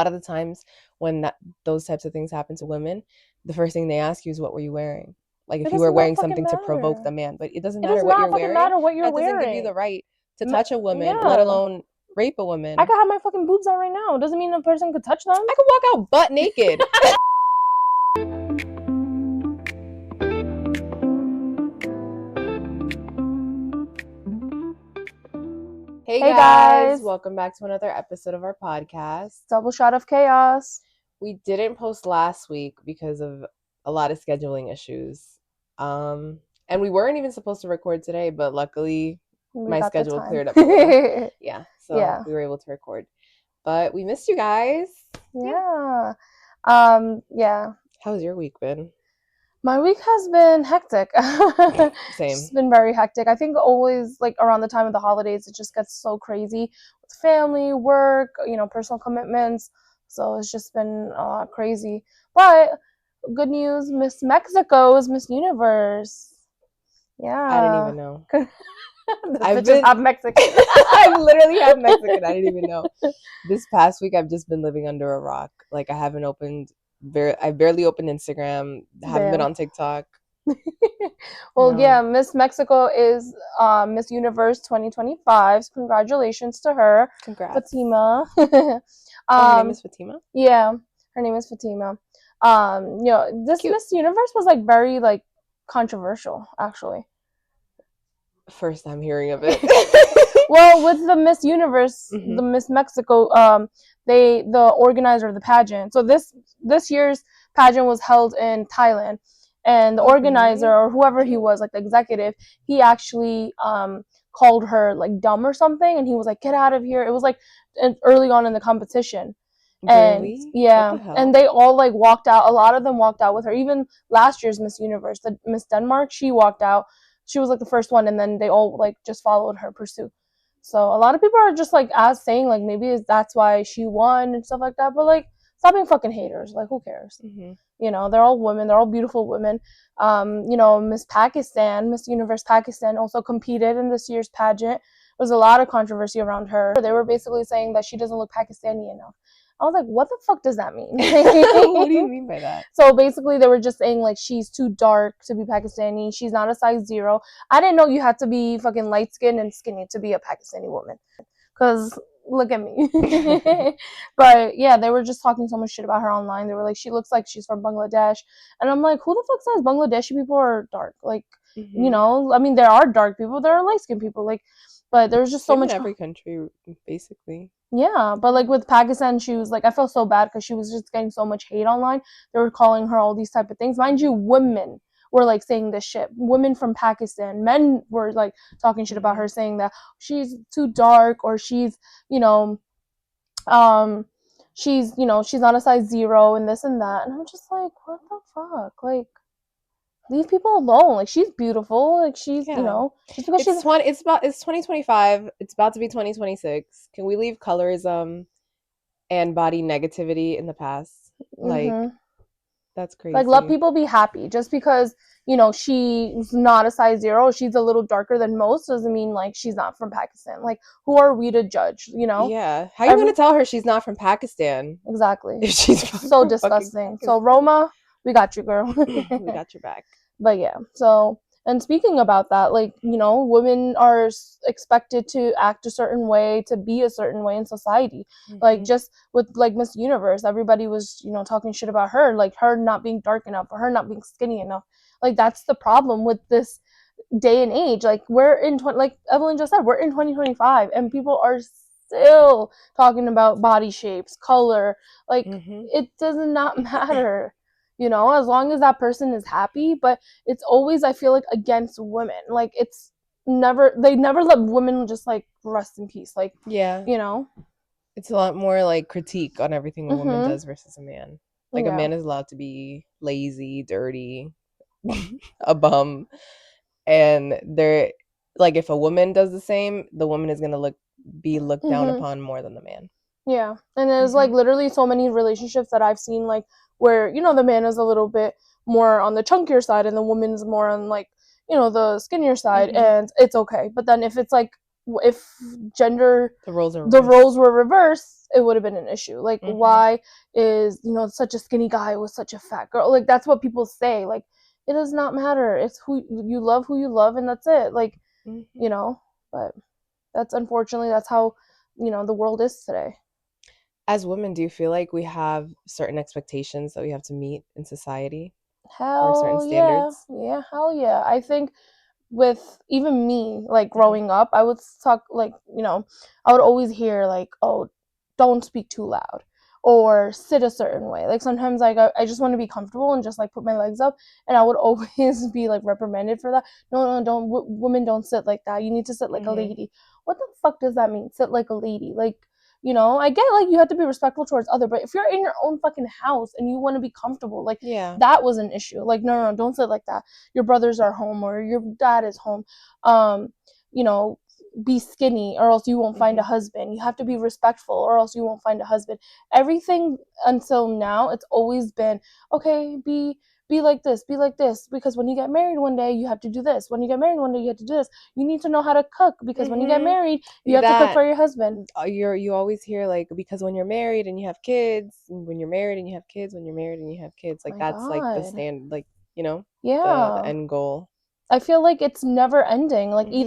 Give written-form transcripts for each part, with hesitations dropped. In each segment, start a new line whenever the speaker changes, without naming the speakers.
A lot of the times when those types of things happen to women, the first thing they ask you is what were you wearing? Like if
It
you
does
were
not
wearing
fucking
something to provoke the
matter.
man, but it doesn't
It does
matter what
not
you're
fucking
wearing.
matter what you're
That doesn't give you
wearing.
the right to touch a woman, let
Yeah.
alone rape a
I
woman.
could have my fucking boobs out right now. Doesn't mean a person could touch them.
I could walk out butt naked. Hey guys, welcome back to another episode of our podcast.
Double shot of chaos.
We didn't post last week because of a lot of scheduling issues. And we weren't even supposed to record today, but luckily my schedule cleared up a little. So we were able to record. But we missed you guys.
Yeah.
How has your week been?
My week has been hectic.
Same.
It's been very hectic. I think always like around the time of the holidays, it just gets so crazy with family, work, personal commitments. So it's just been crazy. But good news, Miss Mexico is Miss Universe. Yeah.
I didn't even know.
I've been half Mexican.
I'm literally half Mexican. I didn't even know. This past week, I've just been living under a rock. Like I haven't opened. I barely opened Instagram. Haven't been on TikTok.
Well, yeah, Miss Mexico is Miss Universe 2025. So congratulations to her.
Congrats.
Fatima.
Her name is Fatima?
Yeah, her name is Fatima. This Cute. Miss Universe was like very like controversial, actually.
First time hearing of it.
Well, with the Miss Universe, the Miss Mexico, the organizer of the pageant. So this year's pageant was held in Thailand, and the organizer or whoever he was, like the executive, he actually called her like dumb or something, and he was like, "Get out of here!" It was like early on in the competition. And
really?
yeah, and they all like walked out. A lot of them walked out with her. Even last year's Miss Universe, the Miss Denmark, she walked out. She was like the first one, and then they all like just followed her pursuit. So a lot of people are just like saying like maybe that's why she won and stuff like that. But like, stop being fucking haters. Like, who cares? They're all women. They're all beautiful women. Miss Pakistan, Miss Universe Pakistan, also competed in this year's pageant. There was a lot of controversy around her. They were basically saying that she doesn't look Pakistani enough. I was like, what the fuck does that mean?
What do you mean by that?
So basically they were just saying like she's too dark to be Pakistani. She's not a size 0. I didn't know you had to be fucking light skinned and skinny to be a Pakistani woman. Because look at me. But yeah, they were just talking so much shit about her online. They were like, she looks like she's from Bangladesh. And I'm like, who the fuck says Bangladeshi people are dark? Like, I mean, there are dark people. There are light skinned people. Like, but there's just so much.
In every country, basically.
Yeah, but like with Pakistan, she was like, I felt so bad because she was just getting so much hate online. They were calling her all these type of things. Mind you, women were like saying this shit. Women from Pakistan, men were like talking shit about her, saying that she's too dark or she's, she's not a size 0 and this and that. And I'm just like, what the fuck? Like, leave people alone. Like, she's beautiful. Like, she's, just because
it's 2025. It's about to be 2026. Can we leave colorism and body negativity in the past? Like, that's crazy.
Like, let people be happy. Just because, she's not a size 0, she's a little darker than most, doesn't mean, like, she's not from Pakistan. Like, who are we to judge,
Yeah. How are you going to tell her she's not from Pakistan?
Exactly.
If she's
so disgusting. So, Roma, we got you, girl.
We got your back.
But yeah, so, and speaking about that, like, women are expected to act a certain way, to be a certain way in society. Like, just with, like, Miss Universe, everybody was, talking shit about her, like, her not being dark enough, or her not being skinny enough. Like, that's the problem with this day and age. Like, like Evelyn just said, we're in 2025, and people are still talking about body shapes, color. Like, it does not matter. As long as that person is happy, but it's always, I feel like, against women. Like, they never let women just, like, rest in peace. Like,
yeah. It's a lot more, like, critique on everything a woman does versus a man. Like, a man is allowed to be lazy, dirty, a bum. And they're, like, if a woman does the same, the woman is going to be looked down upon more than the man.
Yeah. And there's, like, literally so many relationships that I've seen, like, where, the man is a little bit more on the chunkier side and the woman's more on, like, the skinnier side, and it's okay. But then if it's, like, if the roles were reversed, it would have been an issue. Like,
Mm-hmm.
why is, you know, such a skinny guy with such a fat girl? Like, that's what people say. Like, it does not matter. It's who you love, and that's it. Like,
Mm-hmm.
you know, but that's unfortunately that's how, you know, the world is today.
As women, do you feel like we have certain expectations that we have to meet in society or certain
Hell yeah.
standards?
Yeah, hell yeah. I think with even me, like
Mm-hmm.
growing up, I would talk like, you know, I would always hear like, oh, don't speak too loud or sit a certain way. Like sometimes like I just want to be comfortable and just like put my legs up, and I would always be like reprimanded for that. No, no, don't women don't sit like that. You need to sit like a
Mm-hmm.
lady. What the fuck does that mean? Sit like a lady. Like, you know, I get like you have to be respectful towards other, but if you're in your own fucking house and you want to be comfortable, like
Yeah.
that was an issue. Like, no, no, no, don't sit like that. Your brothers are home or your dad is home. um you know, be skinny or else you won't find a
Mm-hmm.
husband. You have to be respectful or else you won't find a husband. Everything until now, it's always been okay, be like this, be like this, because when you get married one day you have to do this, when you get married one day you have to do this, you need to know how to cook because when you get married you
Mm-hmm.
have to cook
That
for your husband.
you always hear like because when you're married and you have kids, and when you're married and you have kids, when you're married and you have kids, like
My
that's like the
god.
stand, like you know, the
Yeah,
end goal.
I feel like it's never ending. Like
Mm-hmm.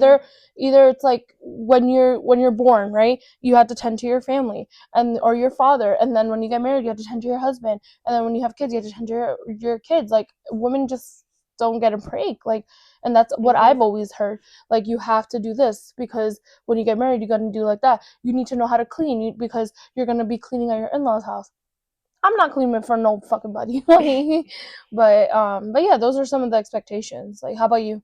either it's like when you're born, right? You have to tend to your family and or your father, and then when you get married, you have to tend to your husband, and then when you have kids, you have to tend to your kids. Like women just don't get a break. Like, and that's what
Mm-hmm.
I've always heard. Like you have to do this because when you get married, you got to do like that. You need to know how to clean because you're gonna be cleaning at your in-laws' house. I'm not cleaning for no fucking buddy. But yeah, those are some of the expectations. Like, how about you?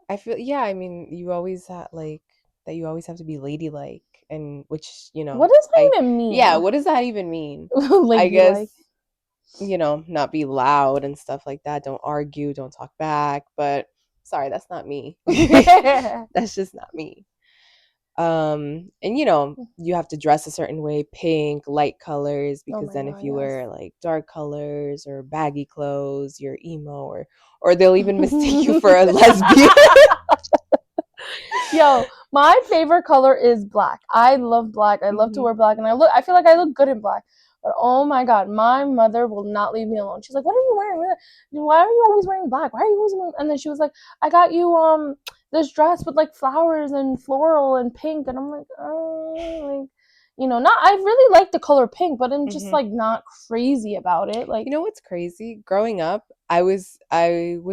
I feel yeah. I mean, you always like that. You always have to be ladylike, and which
What does
I
that even
yeah.
mean?
What does that even mean? I guess
Ladylike.
not be loud and stuff like that. Don't argue. Don't talk back. But sorry, that's not me. That's just not me. And you have to dress a certain way, pink, light colors,
Oh
because
my
then if
god,
you
yes.
wear like dark colors or baggy clothes, you're emo, or they'll even mistake you for a lesbian.
Yo, my favorite color is black. I love black. I love to
Hmm.
wear black, and I feel like I look good in black. But oh my god, my mother will not leave me alone. She's like, "What are you wearing? Why are you always wearing black? Why are you always?" And then she was like, "I got you this dress with like flowers and floral and pink," and I'm like, "Oh, like, you know, not. I really like the color pink, but I'm just
Hmm.
like not crazy about it. Like,
You know what's crazy? Growing up, I was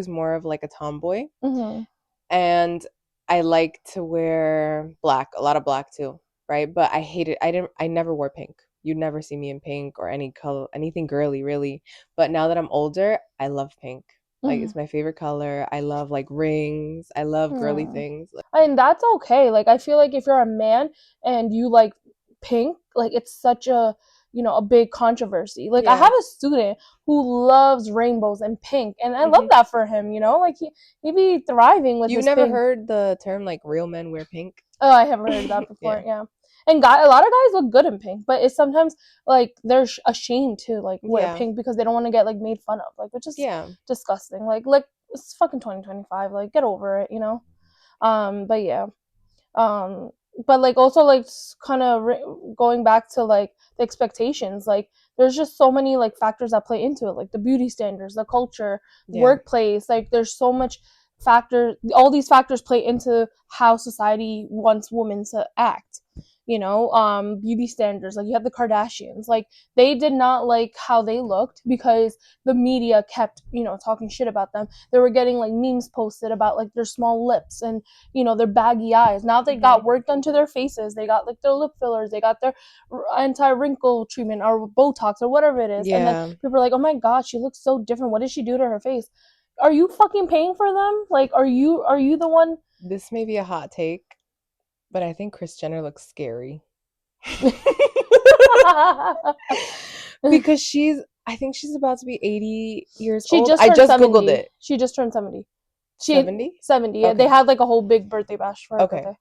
more of like a tomboy,
mm-hmm,
and I like to wear black, a lot of black too, right? But I hated I never wore pink. You'd never see me in pink or any color, anything girly really. But now that I'm older, I love pink. Like
mm-hmm.
it's my favorite color. I love like rings. I love girly
Hmm.
things.
I mean, that's okay. Like, I feel like if you're a man and you like pink, like, it's such a, you know, a big controversy. Like, I
Yeah.
have a student who loves rainbows and pink, and I love
Hmm.
that for him, you know? Like, he be thriving with
You've
his
never
pink.
heard the term like real men wear pink?
Oh, I haven't heard of that before,
Yeah.
yeah. And a lot of guys look good in pink, but it's sometimes like they're ashamed to like wear
Yeah.
pink because they don't want to get like made fun of, like, which is
Yeah.
disgusting. It's fucking 2025. Like, get over it, you know? But yeah. um but like also like kind of going back to like the expectations, like there's just so many like factors that play into it, like the beauty standards, the culture,
Yeah.
workplace, like there's so much factor, all these factors play into how society wants women to act, you know. Beauty standards, like you have the Kardashians, like they did not like how they looked because the media kept, you know, talking shit about them. They were getting like memes posted about like their small lips and, you know, their baggy eyes. Now they
Hmm.
got work done to their faces. They got like their lip fillers. They got their anti-wrinkle treatment or Botox or whatever it is. And then
Yeah.
people are like, "Oh my god, she looks so different. What did she do to her face?" Are you fucking paying for them? Like, are you the one?
This may be a hot take, but I think Kris Jenner looks scary. Because I think she's about to be 80 years
She
old.
just
I
turned
just Googled
70.
it.
She just turned 70. She
70?
70. Yeah, they
Okay.
had like a whole big birthday bash for her
Okay.
birthday.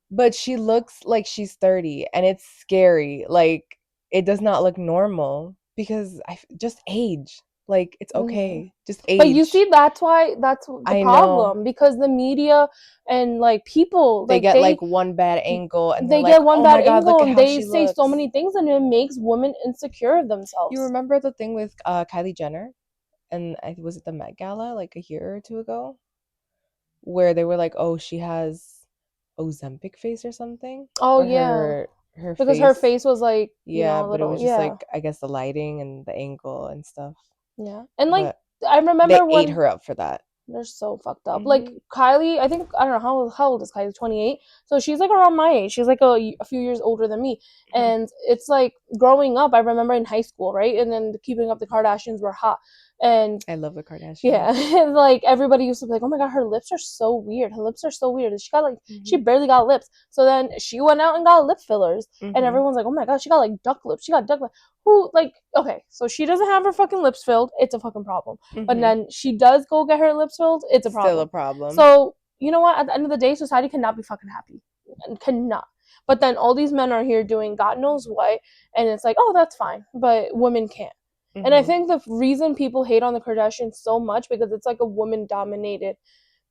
But she looks like she's 30 and it's scary. Like it does not look normal because just age. Like, it's
Mm-hmm.
okay. Just
But you
age.
see, that's the
I know.
problem, because the media and like people,
They
like
get like one bad angle and they're
they
like,
get one
oh
bad
my God, look
angle
at
and
how
they
she
say so
looks.
many things, and it makes women insecure of
You
themselves.
remember the thing with Kylie Jenner? And was it the Met Gala like a year or two ago? Where they were like, oh, she has Ozempic face or something?
Oh
Or
yeah,
her
because her
face.
face was like,
Yeah,
a
but it
little,
was just
yeah,
like, I guess the lighting and the angle and stuff.
yeah, and like
But
I
they
remember
ate
when
her up for that.
they're so fucked up. Like
Hmm.
Kylie, I think, I don't know how old is Kylie? 28. So she's like around my age. She's like a few years older than me. And it's like growing up, I remember in high school, right? And then Keeping Up the Kardashians were hot. And
I love the
yeah,
Kardashians.
and like everybody used to be like, "Oh my god, her lips are so weird. Her lips are so weird." And she
Hmm.
barely got lips. So then she went out and got lip fillers, and
Hmm.
everyone's like, "Oh my god, she got like duck lips. She got duck lips." Who like okay, so she doesn't have her fucking lips filled. It's a fucking problem. But
Hmm.
then she does go get her lips filled. It's a
Still a
problem.
problem.
So you know what? At the end of the day, society cannot be fucking happy, and cannot. But then all these men are here doing God knows what, and it's like, oh, that's fine, but women can't. And I
Hmm.
think the reason people hate on the Kardashians so much, because it's like a woman dominated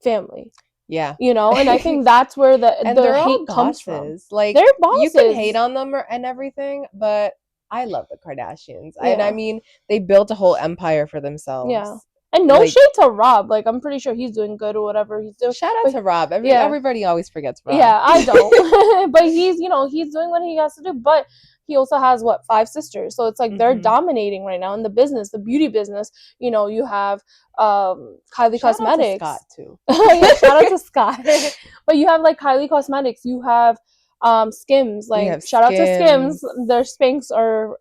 family,
Yeah.
and I think that's where the
And
the
they're all
hate comes from.
bosses. Like,
They're
you can hate
bosses.
on them and everything, but I love the Kardashians. And I
Yeah.
mean, they built a whole empire for
Yeah.
themselves.
And no
Like,
shade to Rob. Like I'm pretty sure he's doing good or whatever he's doing.
shout out
But
to Rob.
yeah.
Everybody always forgets Rob.
Yeah, I don't. But he's doing what he has to do. But he also has what, five sisters. So it's like they're
Hmm.
dominating right now in the business, the beauty business. You have Kylie
Shout out to Scott
Cosmetics.
too.
Yeah, shout out to Scott. But you have like Kylie Cosmetics, you have Skims,
We
like
have
shout out to Skims.
Skims.
Their Spanx are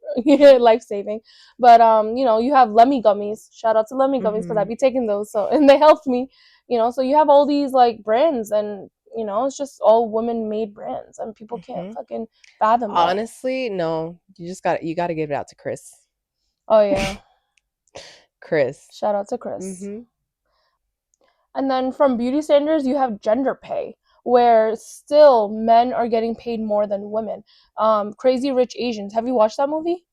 life saving. But you have Lemmy Gummies. Shout out to Lemmy Gummies because I'd
Hmm.
be taking those, so and they helped me. So you have all these like brands, and it's just all women made brands, and people can't
Hmm.
fucking fathom that.
Honestly, no. You got to give it out to Chris.
Oh yeah.
Chris.
Shout out to Chris.
Hmm.
And then from beauty standards, you have gender pay, where still men are getting paid more than women. Crazy Rich Asians. Have you watched that movie?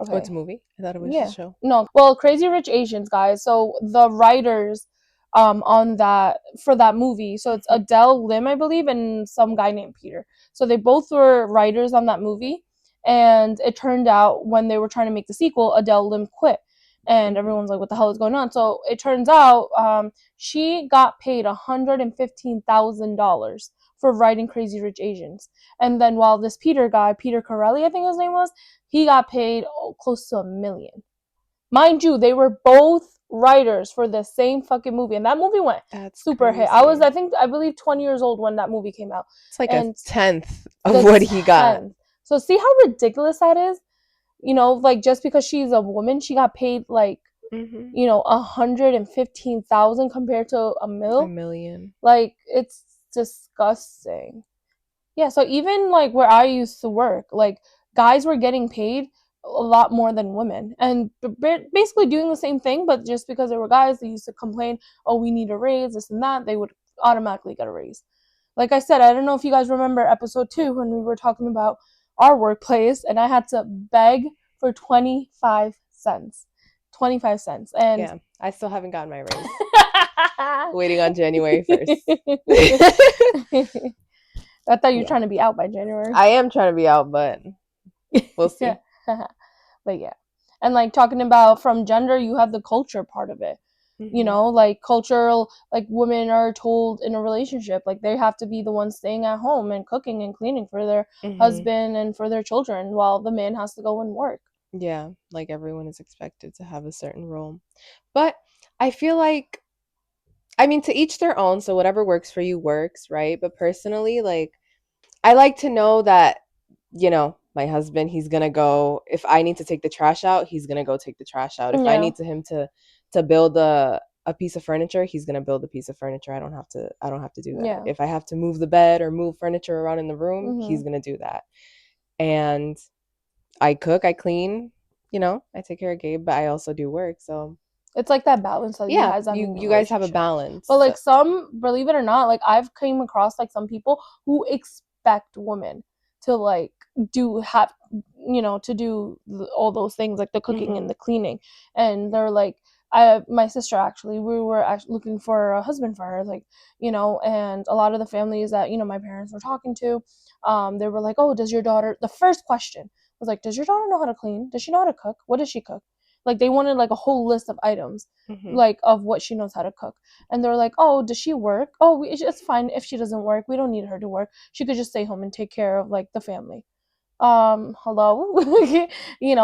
Oh, it's
Okay.
a movie. I thought it was a
Yeah.
show.
No. Well, Crazy Rich Asians, guys. So the writers on that for that movie. So it's
Hmm.
Adele Lim, I believe, and some guy named Peter. So they both were writers on that movie. And it turned out when they were trying to make the sequel, Adele Lim quit. And
Hmm.
everyone's like, what the hell is going on? So it turns out she got paid $115,000 for writing Crazy Rich Asians. And then while this Peter guy, Peter Corelli, I think his name was, he got paid close to $1 million. Mind you, they were both writers for the same fucking movie, and that movie went
That's
super hit. I was,
crazy.
I believe, 20 years old when that movie came out,
It's like a
and
tenth of
the
what he got.
10th. So see how ridiculous that is. Like just because she's a woman, she got paid like
Hmm.
115,000 compared to a
A
mil.
million.
Like it's disgusting. Yeah, so even like where I used to work, like guys were getting paid a lot more than women, and basically doing the same thing, but just because they were guys, they used to complain, "Oh, we need a raise, this and that." They would automatically get a raise. Like I said, I don't know if you guys remember episode 2 when we were talking about our workplace, and I had to beg for 25 cents. 25 cents. And
Yeah, I still haven't gotten my raise. Waiting on January 1st.
I thought you were
Yeah.
trying to be out by January.
I am trying to be out, but we'll
Yeah.
see.
But yeah. And like talking about from gender, you have the culture part of it.
Hmm.
Like cultural, like women are told in a relationship, like they have to be the ones staying at home and cooking and cleaning for their
Hmm.
husband and for their children while the man has to go and work.
Yeah, like everyone is expected to have a certain role. But I feel like, I mean, to each their own, so whatever works for you works, right? But personally, like, I like to know that, my husband, he's gonna go, if I need to take the trash out, he's gonna go take the trash out. If I
Yeah.
need him to build a piece of furniture, he's gonna build a piece of furniture. I don't have to do that.
Yeah.
If I have to move the bed or move furniture around in the room,
Mhm.
he's gonna do that. And I cook, I clean, I take care of Gabe, but I also do work. So
It's like that balance that you
yeah,
guys have
you
in your
you guys have a
relationship.
balance.
But
So,
like some, believe it or not, like I've came across like some people who expect women to like do have to do all those things like the cooking and the cleaning. And they're like, my sister actually, we were actually looking for a husband for her, like, and a lot of the families that my parents were talking to, they were like, oh, does your daughter, the first question was like, does your daughter know how to clean? Does she know how to cook? What does she cook? Like they wanted like a whole list of items, like of what she knows how to cook. And they're like, oh, does she work? Oh, it's fine if she doesn't work. We don't need her to work. She could just stay home and take care of like the family. Hello.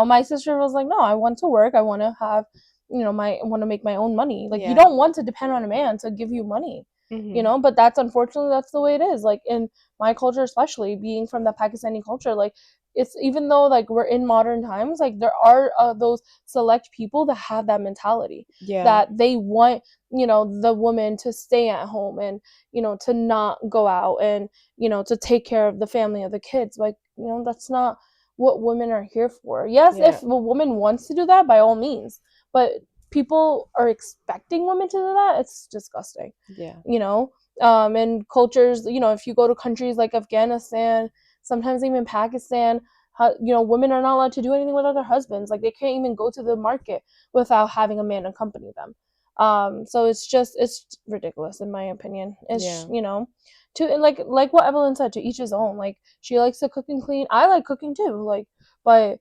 My sister was like, no, I want to work. I want to have, I want to make my own money. Like you don't want to depend on a man to give you money. But that's unfortunately that's the way it is. Like in my culture, especially being from the Pakistani culture, like it's, even though like we're in modern times, like there are those select people that have that mentality, that they want the woman to stay at home and to not go out and to take care of the family of the kids. Like that's not what women are here for. Yes, if a woman wants to do that, by all means, but people are expecting women to do that. It's disgusting. And cultures, if you go to countries like Afghanistan, sometimes even Pakistan, women are not allowed to do anything without their husbands. Like they can't even go to the market without having a man accompany them. So it's ridiculous in my opinion. It's to, and like what Evelyn said, to each his own. Like she likes to cook and clean. I like cooking too. Like, but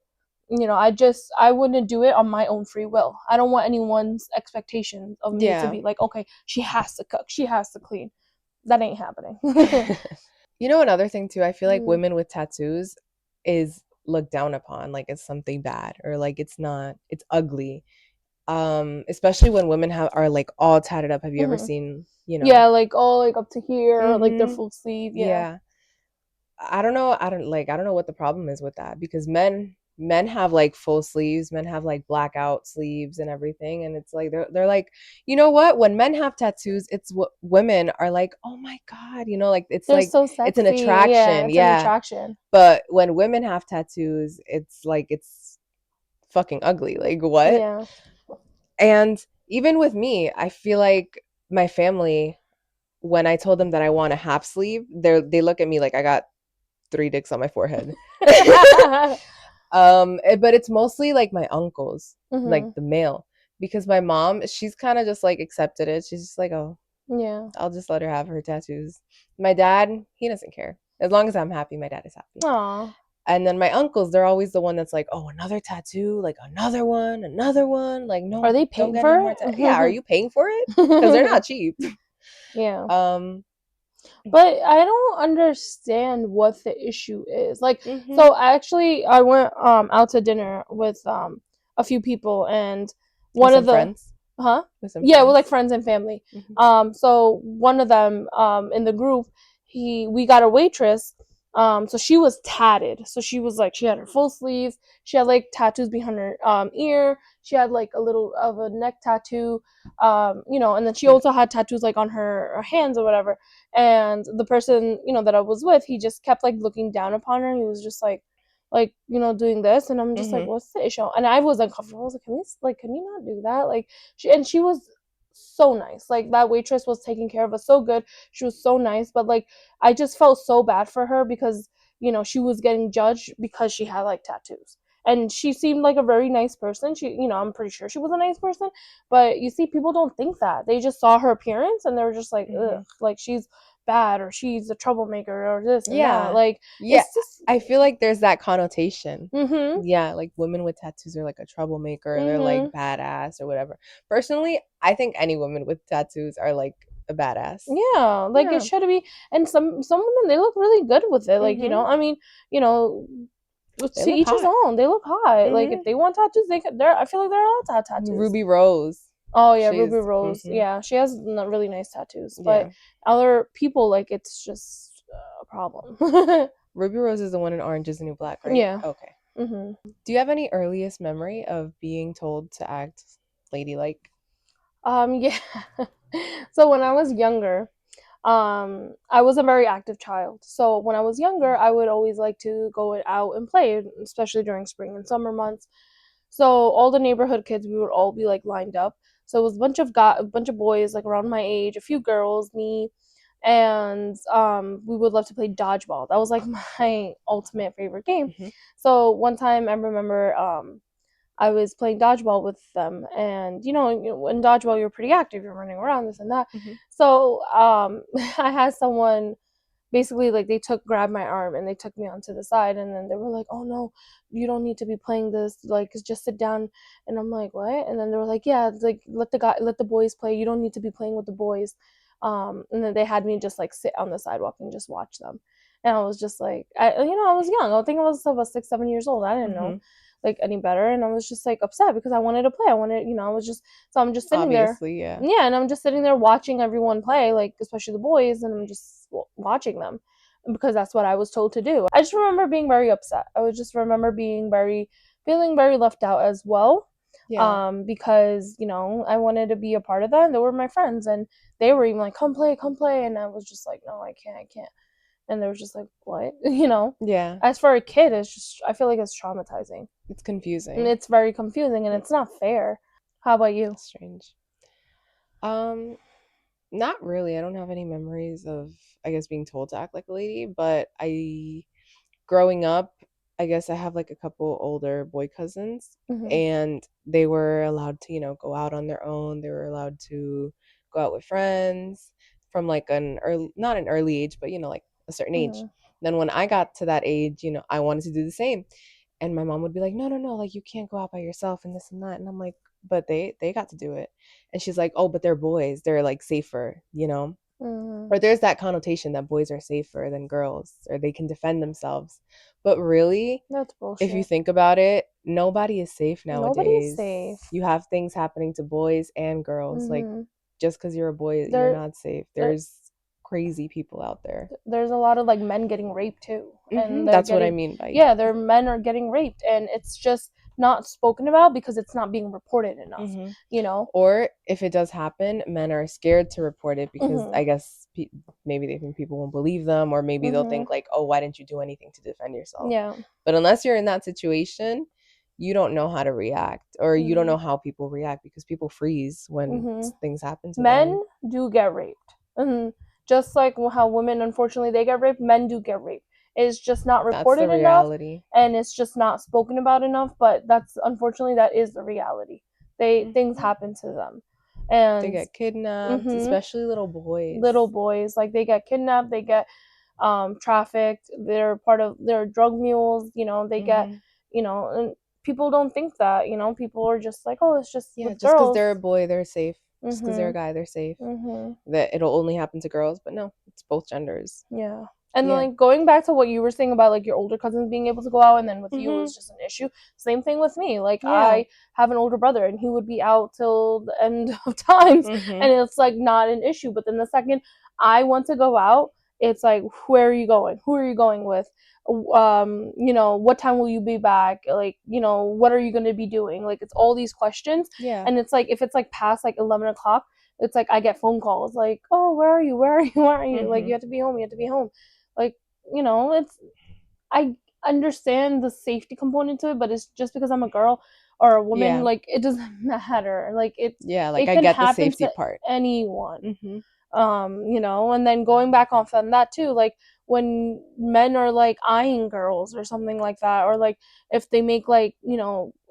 I wouldn't do it on my own free will. I don't want anyone's expectation of me to be like, okay, she has to cook, she has to clean. That ain't happening.
Another thing too, I feel like women with tattoos is looked down upon, like it's something bad, or like it's ugly. Especially when women are like all tatted up. Have you ever seen,
yeah, like all like up to here, like their full sleeve. Yeah.
I don't know. I don't know what the problem is with that, because men have like full sleeves, men have like blackout sleeves and everything, and it's like they're like, you know what? When men have tattoos, it's what women are like, oh my god, like it's
they're
like
so sexy.
It's an attraction.
It's an attraction.
But when women have tattoos, it's like it's fucking ugly. Like what?
Yeah.
And even with me, I feel like my family, when I told them that I want a half sleeve, they look at me like I got 3 dicks on my forehead. But it's mostly like my uncles, like the male, because my mom, she's kind of just like accepted it. She's just like, oh,
yeah,
I'll just let her have her tattoos. My dad, he doesn't care. As long as I'm happy, my dad is happy.
Aww.
And then my uncles, they're always the one that's like, oh, another tattoo, like another one. Like, no,
are they
don't
paying
get
for
any more
it?
yeah, are you paying for it? Because they're not cheap.
Yeah. But I don't understand what the issue is. Like, so actually, I went out to dinner with a few people, and one of the
friends.
Yeah, with like friends and family. So one of them in the group, we got a waitress. So she was tatted. So she was like, she had her full sleeves. She had like tattoos behind her ear. She had like a little of a neck tattoo. And then she also had tattoos like on her hands or whatever. And the person that I was with, he just kept like looking down upon her. He was just like doing this, and I'm just like, what's the issue? And I was uncomfortable. I was like, can you not do that? Like she was so nice. Like that waitress was taking care of us so good. She was so nice, but like I just felt so bad for her because she was getting judged because she had like tattoos. And she seemed like a very nice person. I'm pretty sure she was a nice person. But you see, people don't think that. They just saw her appearance and they were just like, ugh, like she's bad, or she's a troublemaker, or this and that. Like, it's just,
I feel like there's that connotation. Yeah, like women with tattoos are like a troublemaker, or they're like badass or whatever. Personally, I think any women with tattoos are like a badass.
Yeah, like it should be. And some women, they look really good with it. Like I mean, to each his own. They look hot. Like if they want tattoos, they could. I feel like they're allowed to have tattoos.
Ruby Rose.
Oh yeah, Ruby Rose. Yeah, she has really nice tattoos. But other people, like, it's just a problem.
Ruby Rose is the one in Orange Is the New Black, right?
Yeah.
Okay. Do you have any earliest memory of being told to act ladylike?
Yeah. So when I was younger, I was a very active child. So when I was younger, I would always like to go out and play, especially during spring and summer months. So all the neighborhood kids, we would all be like lined up. So it was a bunch of boys like around my age, a few girls, me, and we would love to play dodgeball. That was like my ultimate favorite game.
Mm-hmm.
So one time I remember I was playing dodgeball with them, and in dodgeball you're pretty active, you're running around, this and that.
Mm-hmm.
So I had someone basically like they grabbed my arm and they took me onto the side, and then they were like, oh no, you don't need to be playing this, like just sit down. And I'm like, what? And then they were like, yeah, it's like let the boys play, you don't need to be playing with the boys. And then they had me just like sit on the sidewalk and just watch them. And I was just like, I was young, I think I was about 6 7 years old, I didn't know
Mm-hmm.
like any better, and I was just like upset because I wanted to play, I wanted, I was just, so I'm just sitting there.
Obviously, yeah.
Yeah, and I'm just sitting there watching everyone play, like especially the boys, and I'm just watching them because that's what I was told to do. I just remember being very upset. I would just remember feeling very left out as well.
Yeah.
Because I wanted to be a part of that, and they were my friends, and they were even like, come play, and I was just like, no, I can't. And they were just like, what?
Yeah.
As for a kid, it's just, I feel like it's traumatizing.
It's
And
confusing.
it's very confusing, and it's not fair. How about you?
Strange. Um, Not really. I don't have any memories of, I guess, being told to act like a lady, but growing up, I guess I have like a couple older boy cousins,
Mm-hmm.
and they were allowed to, go out on their own. They were allowed to go out with friends from like an early, not an early age, but like a certain age.
Mm-hmm.
Then when I got to that age, I wanted to do the same. And my mom would be like, no, no, no, like you can't go out by yourself and this and that. And I'm like, but they got to do it. And she's like, oh, but they're boys. They're like safer.
Mm-hmm.
Or there's that connotation that boys are safer than girls or they can defend themselves. But really,
That's
if you
bullshit.
think about it, nobody is safe
Nobody is
nowadays.
safe.
You have things happening to boys and girls. Like
Mm-hmm.
just because you're a boy, you're
There,
not safe.
there,
There's crazy people out there.
there's a lot of like men getting raped too, and they're
That's what I
getting,
mean by.
yeah, their men are getting raped, and it's just not spoken about because it's not being reported enough.
hmm
You know.
Or if it does happen, men are scared to report it because
Mhm.
I guess maybe they think people won't believe them, or maybe they'll
Mhm.
think like, "Oh, why didn't you do anything to defend yourself?"
Yeah.
But unless you're in that situation, you don't know how to react, or you don't
Mhm.
know how people react because people freeze when
Mhm.
things happen to them.
Men do get raped. Just like how women, unfortunately, they get raped, men do get raped. It's just not
That's the
reported enough,
reality.
and it's just not spoken about enough. But that's, unfortunately, that is the reality. Things
hmm
happen to them,
They
and
get kidnapped,
mhm,
especially little
little
boys.
boys, like they get kidnapped, they get trafficked. They're drug mules. They get,
hmm
and people don't think that. People are just like, oh, it's just
Yeah,
with
just because
girls.
they're a boy, they're safe. Just because they're a
Mhm.
guy, they're safe.
Mhm.
That it'll only happen to girls, but no, it's both genders.
Yeah. And then,
Yeah.
like, going back to what you were saying about like your older cousins being able to go out, and then with you it
hmm
was just an issue. Same thing with me. Like,
Yeah.
I have an older brother, and he would be out till the end of times,
hmm
and it's like not an issue. But then the second I want to go out, it's like, where are you going? Who are you going with? What time will you be back? Like, what are you going to be doing? Like, it's all these questions,
Yeah.
and it's like if it's like past like 11 o'clock, it's like I get phone calls like, oh, where are you? Where are you? Where are you? Like,
hmm
you have to be home. You have to be home. Like, it's, I understand the safety component to it, but it's just because I'm a girl or a woman,
Yeah.
like, it doesn't matter. Like,
Yeah. Like
it
I
can
get the
happen
safety
to
part.
anyone.
hmm
And then going back off on that too, like when men are like eyeing girls or something like that, or like if they make like,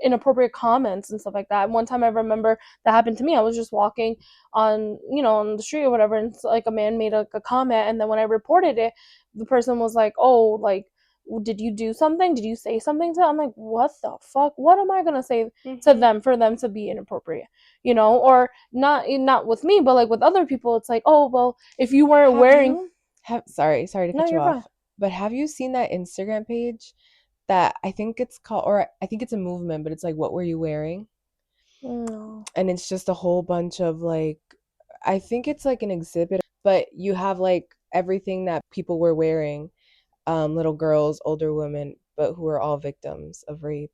inappropriate comments and stuff like that. One time I remember that happened to me. I was just walking on the street or whatever, and it's like a man made a comment, and then when I reported it, the person was like, oh, like, did you do something? Did you say something to them? I'm like, what the fuck? What am I gonna say to
hmm
them for them to be inappropriate? Or not with me, but like with other people, it's like, oh, well, if you weren't
Have
wearing.
you have sorry to
No,
cut you
you're fine.
off, but have you seen that Instagram page that I think it's called, or I think it's a movement, but it's like, what were you wearing?
No.
And it's just a whole bunch of like, I think it's like an exhibit, but you have like everything that people were wearing, little girls, older women, but who are all victims of rape.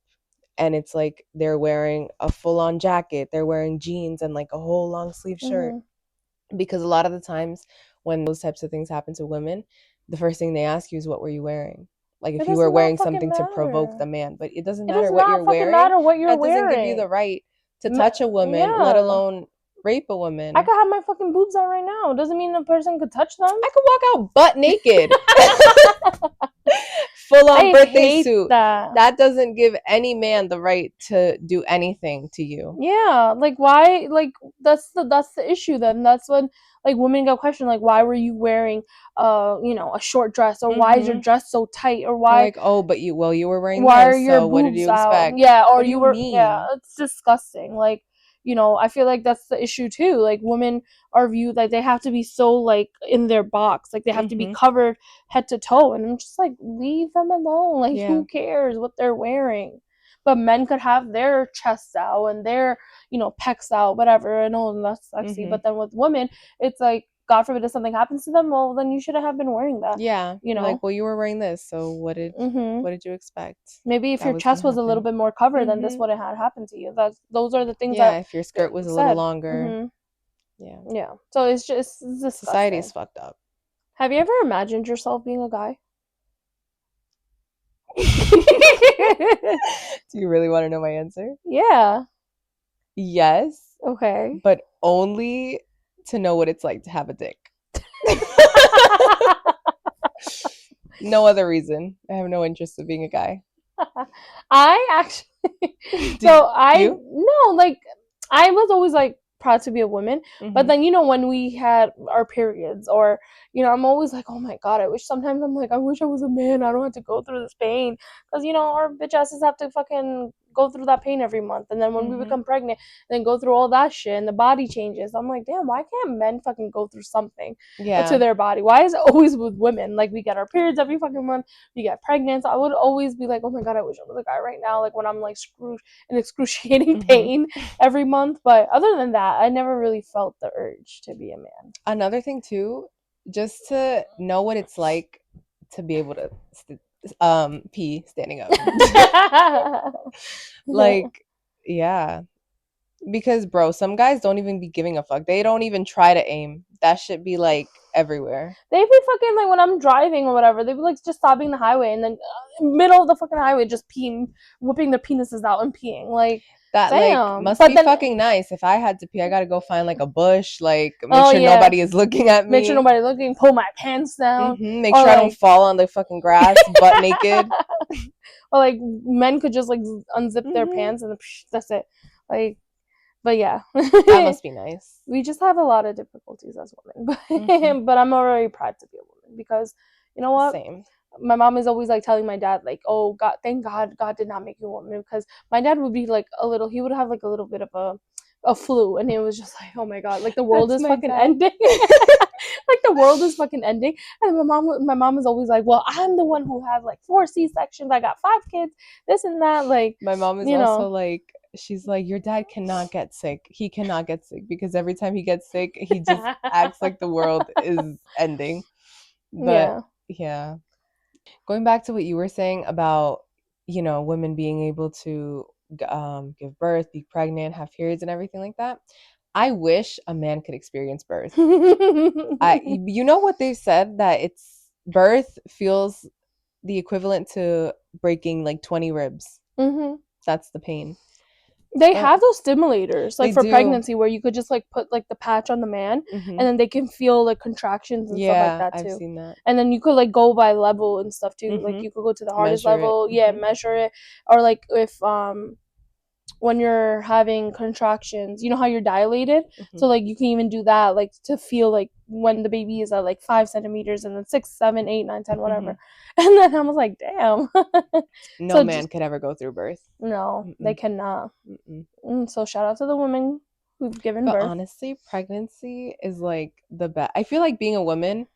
And it's like they're wearing a full on jacket, they're wearing jeans and like a whole long sleeve shirt.
Mm-hmm.
Because a lot of the times when those types of things happen to women, the first thing they ask you is, what were you wearing? Like
It
if you
does
were
not
wearing
fucking
something to provoke the
matter.
man, but it doesn't
It does
matter what
not
you're
fucking
wearing.
matter what you're
That doesn't give you
wearing.
the right to touch a woman, let
Yeah.
alone rape a woman.
I could have my fucking boobs out right now. Doesn't mean a person could touch them.
I could walk out butt naked. Full on birthday suit. That doesn't give any man the right to do anything to you.
Yeah, like why? Like that's the issue. Then that's when like women get questioned, like why were you wearing a short dress, or why is your dress so tight, or why
like, oh, but you were wearing
why
this,
are your
so
boobs
what did you expect?
out? Yeah, or
what do
you were
mean?
Yeah, it's disgusting. Like, I feel like that's the issue too. Like women are viewed like they have to be so like in their box, like they have to be covered head to toe, and I'm just like, leave them alone. Like who cares what they're wearing? But men could have their chests out and their pecs out, whatever, and all that's sexy. But then with women, it's like, God forbid if something happens to them, well then you shouldn't have been wearing that.
Like, well, you were wearing this, so what did you expect?
Maybe if your chest was a little bit more covered, then this wouldn't have happened to you. Those are the things that
if your skirt was a little longer. Yeah.
So it's disgusting.
Society's fucked up.
Have you ever imagined yourself being a guy?
Do you really want to know my answer?
Yeah.
Yes.
Okay.
But only to know what it's like to have a dick. No other reason. I have no interest in being a guy.
I actually no, like I was always like proud to be a woman, but then when we had our periods, or I'm always like, oh my God, I wish sometimes I'm like, I wish I was a man, I don't have to go through this pain, because our bitch asses have to fucking go through that pain every month, and then when we become pregnant, then go through all that shit, and the body changes. I'm like, damn, why can't men fucking go through something to their body? Why is it always with women? Like, we get our periods every fucking month, we get pregnant, so I would always be like, oh my God, I wish I was a guy right now, like when I'm like screwed in excruciating pain every month. But other than that, I never really felt the urge to be a man.
Another thing too, just to know what it's like to be able to pee standing up. Like, yeah. Because, bro, some guys don't even be giving a fuck. They don't even try to aim. That shit be like everywhere.
They be fucking like, when I'm driving or whatever, they be like just stopping the highway, and then middle of the fucking highway just peeing, whipping their penises out and peeing. Like,
that
damn.
Like must be fucking nice. If I had to pee, I gotta go find like a bush, like make sure nobody is looking at me.
Make sure nobody's looking, pull my pants down.
Make sure I don't fall on the fucking grass butt naked.
Or like men could just like unzip their pants and that's it. Like, but yeah.
That must be nice.
We just have a lot of difficulties as women. But I'm very proud to be a woman, because you know what?
Same.
My mom is always like telling my dad, like, oh God, thank God did not make you a woman, because my dad would be like he would have like a little bit of a flu, and it was just like, oh my God, like the world is fucking ending. Like the world is fucking ending. And my mom is always like, well, I'm the one who had like 4 C-sections, I got 5 kids, this and that. Like,
my mom is also like, she's like, your dad cannot get sick. He cannot get sick, because every time he gets sick, he just acts like the world is ending. But yeah. Going back to what you were saying about, women being able to give birth, be pregnant, have periods and everything like that. I wish a man could experience birth. You know what they said, that birth feels the equivalent to breaking like 20 ribs. That's the pain.
They have those stimulators, like for pregnancy, where you could just like put like the patch on the man, and then they can feel like contractions and stuff like that too.
I've seen that.
And then you could like go by level and stuff too. Like you could go to the hardest level, measure it, or like if when you're having contractions, you know how you're dilated, so like you can even do that, like to feel like when the baby is at like 5 centimeters, and then 6, 7, 8, 9, 10, whatever. And then I was like, damn.
No man could ever go through birth.
No, they cannot. So shout out to the women who've given birth.
Honestly, pregnancy is like the best. I feel like being a woman,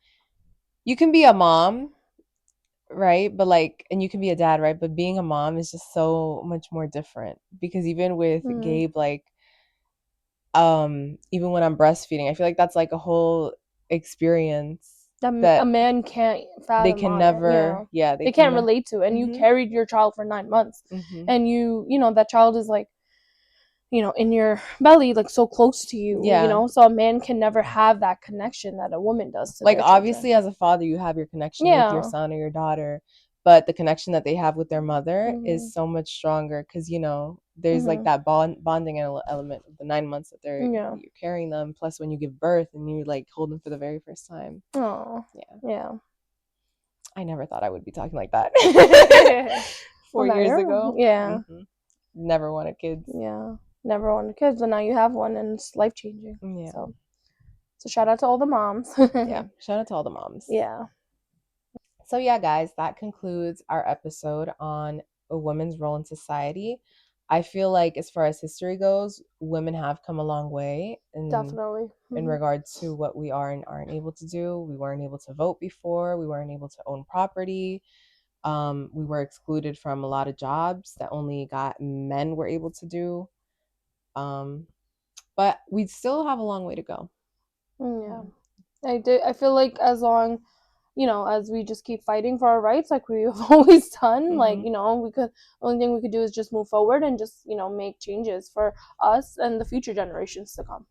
you can be a mom, right? But like, and you can be a dad, right? But being a mom is just so much more different, because even with Gabe, like, even when I'm breastfeeding, I feel like that's like a whole experience that
a man can't fathom.
They can never,
they can't relate to. And you carried your child for 9 months, and that child is like, in your belly, like so close to you, so a man can never have that connection that a woman does to
like,
their
obviously
children.
As a father, you have your connection with your son or your daughter, but the connection that they have with their mother
Mm-hmm.
is so much stronger because, you know, there's like
Mm-hmm.
that bonding element of the 9 months that
Yeah.
you're carrying them, plus when you give birth and you like hold them for the very first time.
Oh.
Yeah.
Yeah.
I never thought I would be talking like that.
Well,
4 years ago.
yeah.
Never wanted kids.
Yeah. Never wanted kids, but now you have one and it's life changing.
Yeah.
So shout out to all the moms.
Yeah. Shout out to all the moms.
Yeah.
So yeah, guys, that concludes our episode on a woman's role in society. I feel like as far as history goes, women have come a long way
Definitely.
in regards to what we are and aren't able to do. We weren't able to vote before. We weren't able to own property. We were excluded from a lot of jobs that only men were able to do. But we still have a long way to go.
Yeah. I feel like as long, as we just keep fighting for our rights like we have always done, like, only thing we could do is just move forward and just, make changes for us and the future generations to come.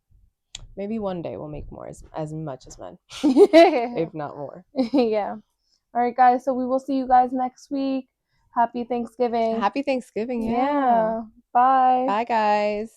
Maybe one day we'll make more as much as men, if not more.
Yeah. All right, guys. So we will see you guys next week. Happy Thanksgiving.
Happy Thanksgiving.
Yeah. Bye.
Bye, guys.